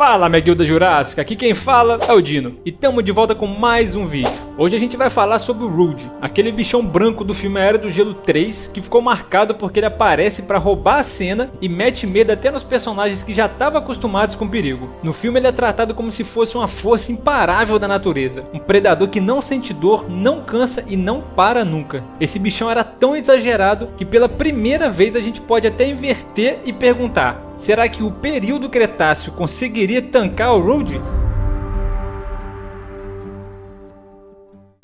Fala, minha guilda jurássica, aqui quem fala é o Dino, e tamo de volta com mais um vídeo. Hoje a gente vai falar sobre o Rude, aquele bichão branco do filme A Era do Gelo 3, que ficou marcado porque ele aparece pra roubar a cena e mete medo até nos personagens que já estavam acostumados com o perigo. No filme ele é tratado como se fosse uma força imparável da natureza, um predador que não sente dor, não cansa e não para nunca. Esse bichão era tão exagerado que pela primeira vez a gente pode até inverter e perguntar: será que o período Cretáceo conseguiria tancar o Rude?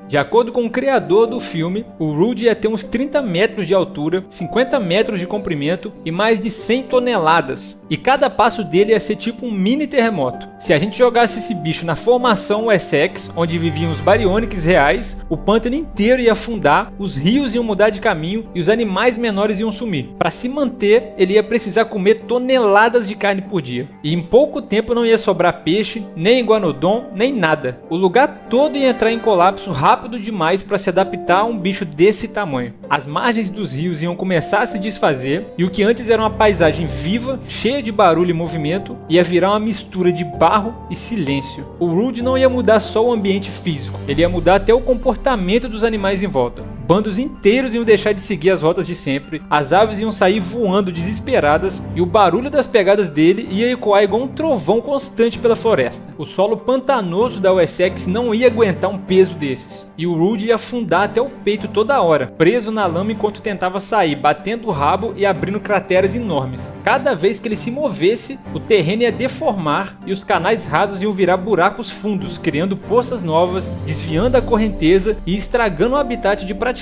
De acordo com o criador do filme, o Rude ia ter uns 30 metros de altura, 50 metros de comprimento e mais de 100 toneladas. E cada passo dele ia ser tipo um mini terremoto. Se a gente jogasse esse bicho na formação Wessex, onde viviam os Baryonyx reais, o pântano inteiro ia afundar, os rios iam mudar de caminho e os animais menores iam sumir. Para se manter, ele ia precisar comer toneladas de carne por dia. E em pouco tempo não ia sobrar peixe, nem iguanodon, nem nada. O lugar todo ia entrar em colapso rápido demais para se adaptar a um bicho desse tamanho. As margens dos rios iam começar a se desfazer e o que antes era uma paisagem viva, cheia de barulho e movimento, ia virar uma mistura de barro e silêncio. O Rude não ia mudar só o ambiente físico, ele ia mudar até o comportamento dos animais em volta. Bandos inteiros iam deixar de seguir as rotas de sempre, as aves iam sair voando desesperadas e o barulho das pegadas dele ia ecoar igual um trovão constante pela floresta. O solo pantanoso da Wessex não ia aguentar um peso desses, e o Rude ia afundar até o peito toda hora, preso na lama enquanto tentava sair, batendo o rabo e abrindo crateras enormes. Cada vez que ele se movesse, o terreno ia deformar e os canais rasos iam virar buracos fundos, criando poças novas, desviando a correnteza e estragando o habitat de praticamente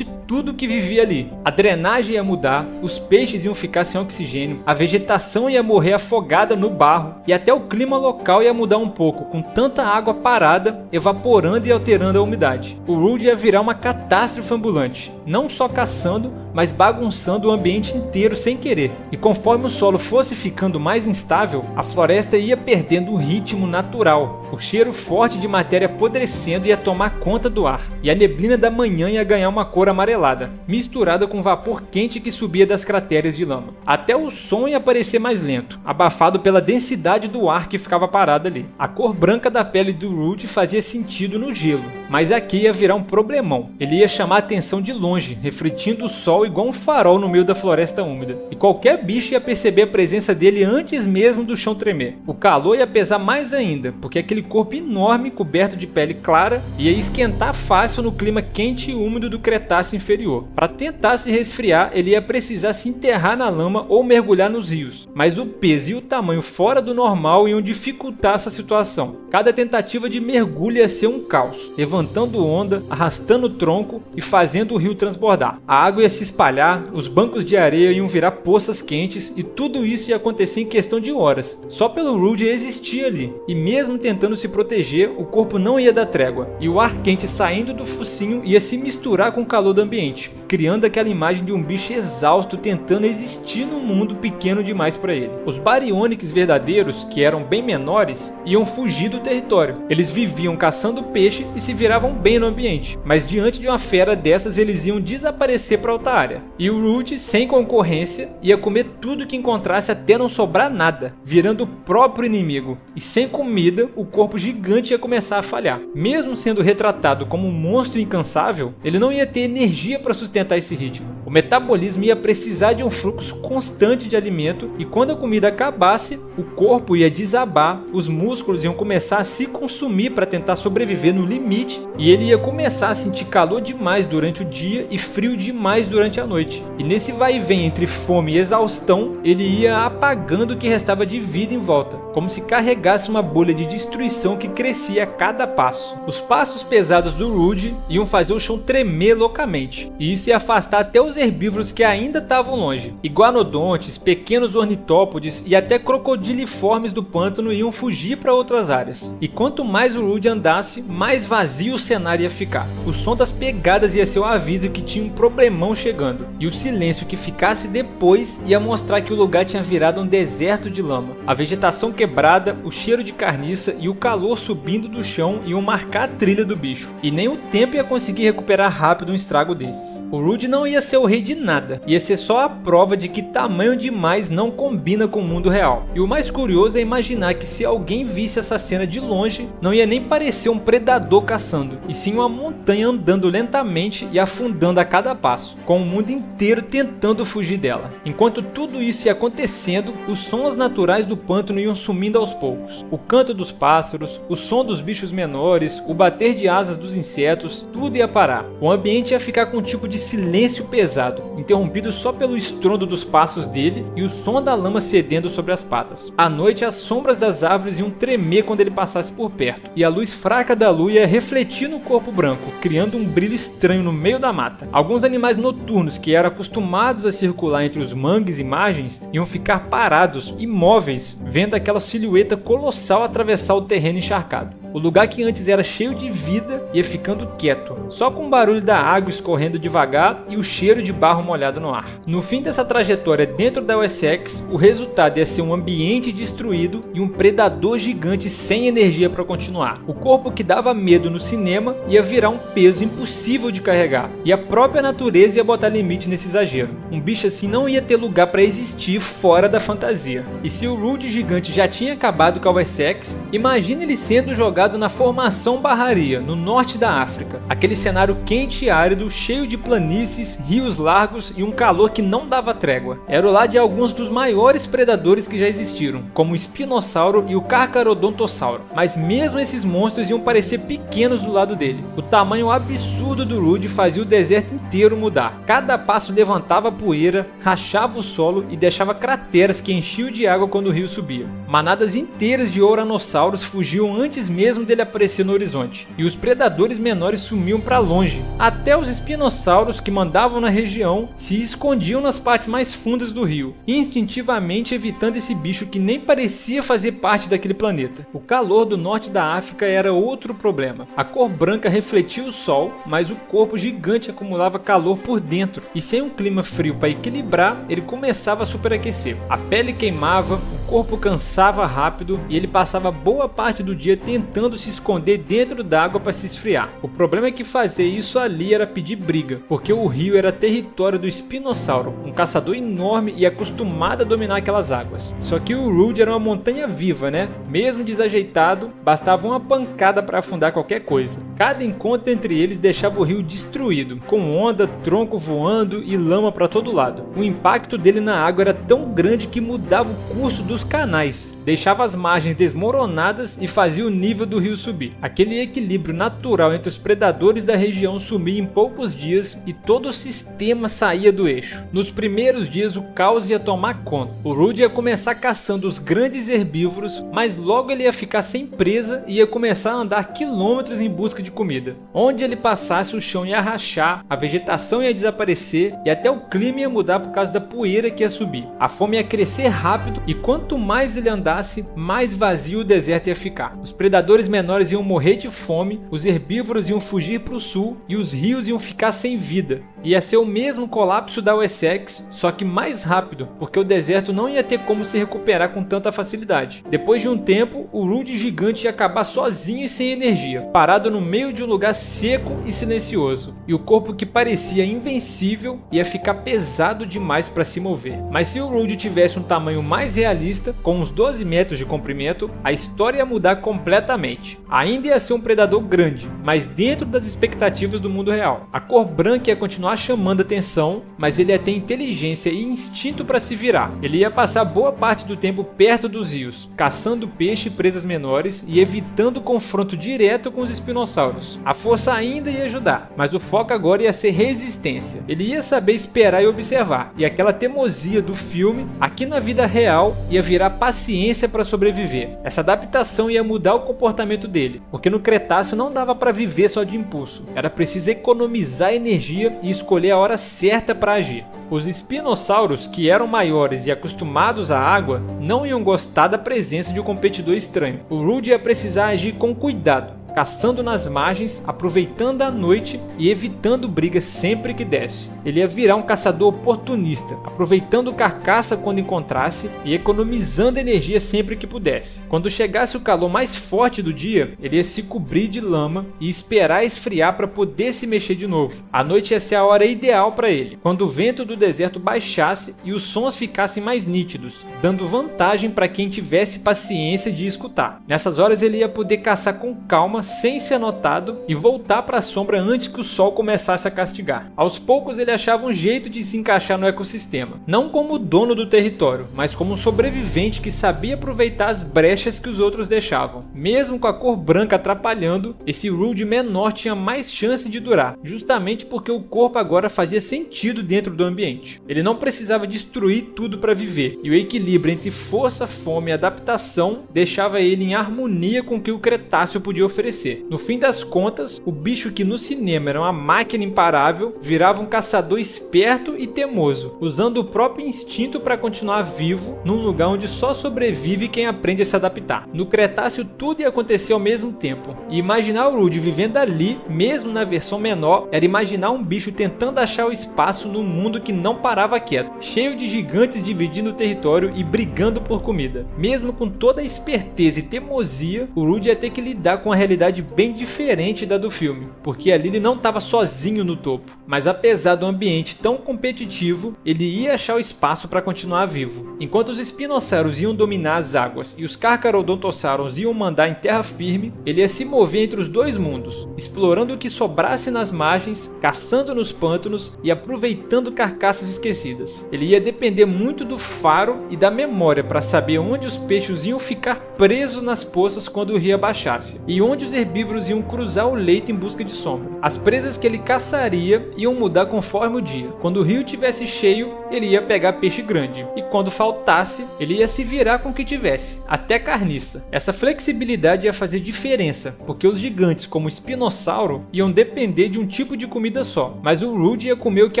tudo que vivia ali. A drenagem ia mudar, os peixes iam ficar sem oxigênio, a vegetação ia morrer afogada no barro e até o clima local ia mudar um pouco, com tanta água parada, evaporando e alterando a umidade. O Rude ia virar uma catástrofe ambulante, não só caçando, mas bagunçando o ambiente inteiro sem querer. E conforme o solo fosse ficando mais instável, a floresta ia perdendo o ritmo natural. O cheiro forte de matéria apodrecendo ia tomar conta do ar, e a neblina da manhã ia ganhar uma cor amarelada, misturada com vapor quente que subia das crateras de lama. Até o som ia parecer mais lento, abafado pela densidade do ar que ficava parado ali. A cor branca da pele do Rude fazia sentido no gelo, mas aqui ia virar um problemão. Ele ia chamar a atenção de longe, refletindo o sol igual um farol no meio da floresta úmida, e qualquer bicho ia perceber a presença dele antes mesmo do chão tremer. O calor ia pesar mais ainda, porque aquele corpo enorme coberto de pele clara ia esquentar fácil no clima quente e úmido do Cretáceo inferior. Para tentar se resfriar, ele ia precisar se enterrar na lama ou mergulhar nos rios, mas o peso e o tamanho fora do normal iam dificultar essa situação. Cada tentativa de mergulho ia ser um caos, levantando onda, arrastando o tronco e fazendo o rio transbordar. A água ia se espalhar, os bancos de areia iam virar poças quentes e tudo isso ia acontecer em questão de horas, só pelo Rude existir ali. E mesmo tentando se proteger, o corpo não ia dar trégua, e o ar quente saindo do focinho ia se misturar com o calor do ambiente, criando aquela imagem de um bicho exausto tentando existir num mundo pequeno demais para ele. Os Baryonyx verdadeiros, que eram bem menores, iam fugir do território. Eles viviam caçando peixe e se viravam bem no ambiente, mas diante de uma fera dessas eles iam desaparecer para outra área. E o Rude, sem concorrência, ia comer tudo que encontrasse até não sobrar nada, virando o próprio inimigo. E sem comida, o corpo gigante ia começar a falhar. Mesmo sendo retratado como um monstro incansável, ele não ia ter energia para sustentar esse ritmo. O metabolismo ia precisar de um fluxo constante de alimento e quando a comida acabasse, o corpo ia desabar, os músculos iam começar a se consumir para tentar sobreviver no limite e ele ia começar a sentir calor demais durante o dia e frio demais durante a noite. E nesse vai e vem entre fome e exaustão, ele ia apagando o que restava de vida em volta, como se carregasse uma bolha de destruição que crescia a cada passo. Os passos pesados do Rude iam fazer o chão tremer loucamente, e isso ia afastar até os herbívoros que ainda estavam longe. Iguanodontes, pequenos ornitópodes e até crocodiliformes do pântano iam fugir para outras áreas. E quanto mais o Rude andasse, mais vazio o cenário ia ficar. O som das pegadas ia ser o aviso que tinha um problemão chegando, e o silêncio que ficasse depois ia mostrar que o lugar tinha virado um deserto de lama. A vegetação quebrada, o cheiro de carniça e o calor subindo do chão iam marcar a trilha do bicho, e nem o tempo ia conseguir recuperar rápido um estrago desses. O Rude não ia ser o morrer de nada, ia ser só a prova de que tamanho demais não combina com o mundo real. E o mais curioso é imaginar que se alguém visse essa cena de longe, não ia nem parecer um predador caçando, e sim uma montanha andando lentamente e afundando a cada passo, com o mundo inteiro tentando fugir dela. Enquanto tudo isso ia acontecendo, os sons naturais do pântano iam sumindo aos poucos. O canto dos pássaros, o som dos bichos menores, o bater de asas dos insetos, tudo ia parar. O ambiente ia ficar com um tipo de silêncio pesado, interrompido só pelo estrondo dos passos dele e o som da lama cedendo sobre as patas. À noite, as sombras das árvores iam tremer quando ele passasse por perto, e a luz fraca da lua ia refletir no corpo branco, criando um brilho estranho no meio da mata. Alguns animais noturnos que eram acostumados a circular entre os mangues e margens iam ficar parados, imóveis, vendo aquela silhueta colossal atravessar o terreno encharcado. O lugar que antes era cheio de vida ia ficando quieto, só com o barulho da água escorrendo devagar e o cheiro de barro molhado no ar. No fim dessa trajetória dentro da Wessex, o resultado ia ser um ambiente destruído e um predador gigante sem energia para continuar. O corpo que dava medo no cinema ia virar um peso impossível de carregar, e a própria natureza ia botar limite nesse exagero. Um bicho assim não ia ter lugar para existir fora da fantasia. E se o Rude gigante já tinha acabado com a Wessex, imagina ele sendo jogado na formação Barraria, no norte da África. Aquele cenário quente e árido, cheio de planícies, rios largos e um calor que não dava trégua. Era o lar de alguns dos maiores predadores que já existiram, como o espinossauro e o carcarodontossauro. Mas mesmo esses monstros iam parecer pequenos do lado dele. O tamanho absurdo do Rude fazia o deserto inteiro mudar. Cada passo levantava poeira, rachava o solo e deixava crateras que enchiam de água quando o rio subia. Manadas inteiras de oranossauros fugiam antes mesmo dele aparecer no horizonte, e os predadores menores sumiam para longe. Até os espinossauros que mandavam na região se escondiam nas partes mais fundas do rio, instintivamente evitando esse bicho que nem parecia fazer parte daquele planeta. O calor do norte da África era outro problema. A cor branca refletia o sol, mas o corpo gigante acumulava calor por dentro, e sem um clima frio para equilibrar, ele começava a superaquecer. A pele queimava, o corpo cansava rápido e ele passava boa parte do dia tentando se esconder dentro d'água para se esfriar. O problema é que fazer isso ali era pedir briga, porque o rio era território do espinossauro, um caçador enorme e acostumado a dominar aquelas águas. Só que o Rude era uma montanha viva, né? Mesmo desajeitado, bastava uma pancada para afundar qualquer coisa. Cada encontro entre eles deixava o rio destruído, com onda, tronco voando e lama para todo lado. O impacto dele na água era tão grande que mudava o curso dos canais, deixava as margens desmoronadas e fazia o nível do rio subir. Aquele equilíbrio natural entre os predadores da região sumia em poucos dias e todo o sistema saía do eixo. Nos primeiros dias o caos ia tomar conta. O Rude ia começar caçando os grandes herbívoros, mas logo ele ia ficar sem presa e ia começar a andar quilômetros em busca de comida. Onde ele passasse o chão ia rachar, a vegetação ia desaparecer e até o clima ia mudar por causa da poeira que ia subir. A fome ia crescer rápido e quanto mais ele andasse, mais vazio o deserto ia ficar. Os predadores menores iam morrer de fome, os herbívoros iam fugir para o sul e os rios iam ficar sem vida. Ia ser o mesmo colapso da Wessex, só que mais rápido, porque o deserto não ia ter como se recuperar com tanta facilidade. Depois de um tempo, o Rude gigante ia acabar sozinho e sem energia, parado no meio de um lugar seco e silencioso. E o corpo que parecia invencível ia ficar pesado demais para se mover. Mas se o Rude tivesse um tamanho mais realista, com uns 12 metros de comprimento, a história ia mudar completamente. Ainda ia ser um predador grande, mas dentro das expectativas do mundo real. A cor branca ia continuar chamando atenção, mas ele ia ter inteligência e instinto para se virar. Ele ia passar boa parte do tempo perto dos rios, caçando peixe e presas menores e evitando confronto direto com os espinossauros. A força ainda ia ajudar, mas o foco agora ia ser resistência. Ele ia saber esperar e observar, e aquela teimosia do filme, aqui na vida real, ia virar paciência para sobreviver. Essa adaptação ia mudar o comportamento dele, porque no Cretáceo não dava para viver só de impulso. Era preciso economizar energia e escolher a hora certa para agir. Os espinossauros, que eram maiores e acostumados à água, não iam gostar da presença de um competidor estranho. O Rude ia precisar agir com cuidado, caçando nas margens, aproveitando a noite e evitando brigas sempre que desse. Ele ia virar um caçador oportunista, aproveitando carcaça quando encontrasse e economizando energia sempre que pudesse. Quando chegasse o calor mais forte do dia, ele ia se cobrir de lama e esperar esfriar para poder se mexer de novo. A noite ia ser a hora ideal para ele, quando o vento do deserto baixasse e os sons ficassem mais nítidos, dando vantagem para quem tivesse paciência de escutar. Nessas horas ele ia poder caçar com calma, sem ser notado, e voltar para a sombra antes que o sol começasse a castigar. Aos poucos ele achava um jeito de se encaixar no ecossistema, não como dono do território, mas como um sobrevivente que sabia aproveitar as brechas que os outros deixavam. Mesmo com a cor branca atrapalhando, esse Rude menor tinha mais chance de durar, justamente porque o corpo agora fazia sentido dentro do ambiente. Ele não precisava destruir tudo para viver, e o equilíbrio entre força, fome e adaptação deixava ele em harmonia com o que o Cretáceo podia oferecer. No fim das contas, o bicho que no cinema era uma máquina imparável, virava um caçador esperto e teimoso, usando o próprio instinto para continuar vivo num lugar onde só sobrevive quem aprende a se adaptar. No Cretáceo tudo ia acontecer ao mesmo tempo, e imaginar o Rude vivendo ali, mesmo na versão menor, era imaginar um bicho tentando achar o espaço num mundo que não parava quieto, cheio de gigantes dividindo o território e brigando por comida. Mesmo com toda a esperteza e teimosia, o Rude ia ter que lidar com uma realidade bem diferente da do filme, porque ali ele não estava sozinho no topo, mas apesar do ambiente tão competitivo, ele ia achar o espaço para continuar vivo. Enquanto os espinossauros iam dominar as águas e os carcharodontossauros iam mandar em terra firme, ele ia se mover entre os dois mundos, explorando o que sobrasse nas margens, caçando nos pântanos e aproveitando carcaças esquecidas. Ele ia depender muito do faro e da memória para saber onde os peixes iam ficar presos nas poças quando o rio abaixasse, e onde os herbívoros iam cruzar o leito em busca de sombra. As presas que ele caçaria iam mudar conforme o dia. Quando o rio tivesse cheio, ele ia pegar peixe grande, e quando faltasse, ele ia se virar com o que tivesse, até carniça. Essa flexibilidade ia fazer diferença, porque os gigantes como o espinossauro iam depender de um tipo de comida só, mas o Rude ia comer o que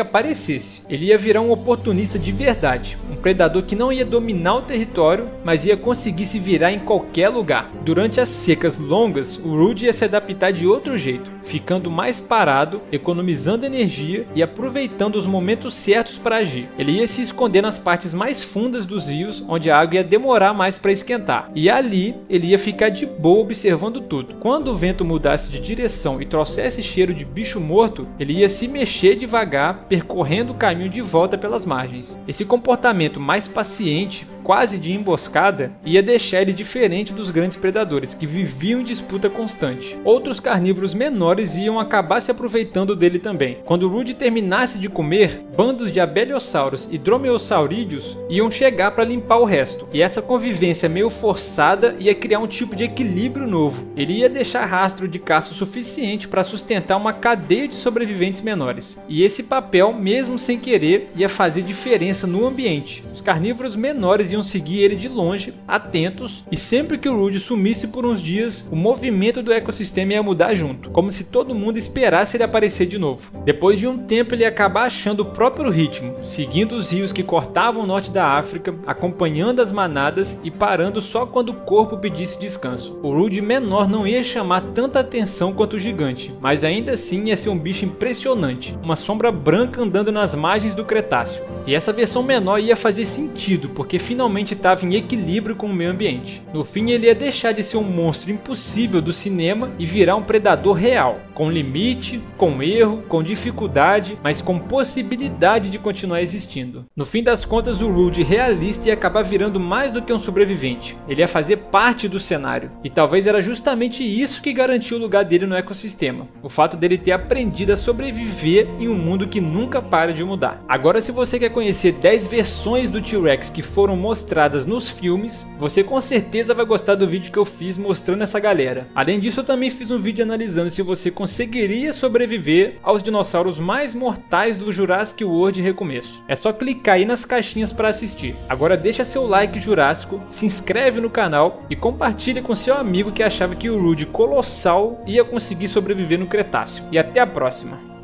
aparecesse. Ele ia virar um oportunista de verdade, um predador que não ia dominar o território, mas ia conseguir se virar em qualquer lugar. Durante as secas longas, o Rude ia se adaptar de outro jeito, ficando mais parado, economizando energia e aproveitando os momentos certos para agir. Ele ia se esconder nas partes mais fundas dos rios, onde a água ia demorar mais para esquentar, e ali ele ia ficar de boa observando tudo. Quando o vento mudasse de direção e trouxesse cheiro de bicho morto, ele ia se mexer devagar, percorrendo o caminho de volta pelas margens. Esse comportamento mais paciente, quase de emboscada, ia deixar ele diferente dos grandes predadores, que viviam em disputa constante. Outros carnívoros menores iam acabar se aproveitando dele também. Quando o Rude terminasse de comer, bandos de abeliossauros e dromeossaurídeos iam chegar para limpar o resto, e essa convivência meio forçada ia criar um tipo de equilíbrio novo. Ele ia deixar rastro de caça o suficiente para sustentar uma cadeia de sobreviventes menores, e esse papel, mesmo sem querer, ia fazer diferença no ambiente. Os carnívoros menores iam seguir ele de longe, atentos, e sempre que o Rude sumisse por uns dias, o movimento do ecossistema ia mudar junto, como se todo mundo esperasse ele aparecer de novo. Depois de um tempo ele ia acabar achando o próprio ritmo, seguindo os rios que cortavam o norte da África, acompanhando as manadas e parando só quando o corpo pedisse descanso. O Rude menor não ia chamar tanta atenção quanto o gigante, mas ainda assim ia ser um bicho impressionante, uma sombra branca andando nas margens do Cretáceo. E essa versão menor ia fazer sentido, porque finalmente estava em equilíbrio com o meio ambiente. No fim ele ia deixar de ser um monstro impossível do cinema e virar um predador real, com limite, com erro, com dificuldade, mas com possibilidade de continuar existindo. No fim das contas, o Rude realista ia acabar virando mais do que um sobrevivente. Ele ia fazer parte do cenário, e talvez era justamente isso que garantiu o lugar dele no ecossistema, o fato dele ter aprendido a sobreviver em um mundo que nunca para de mudar. Agora, se você quer conhecer 10 versões do T-Rex que foram mostradas nos filmes, você com certeza vai gostar do vídeo que eu fiz mostrando essa galera. Além disso, eu também fiz um vídeo analisando se você conseguiria sobreviver aos dinossauros mais mortais do Jurassic World Recomeço. É só clicar aí nas caixinhas para assistir. Agora deixa seu like jurássico, se inscreve no canal e compartilha com seu amigo que achava que o Rude colossal ia conseguir sobreviver no Cretáceo. E até a próxima!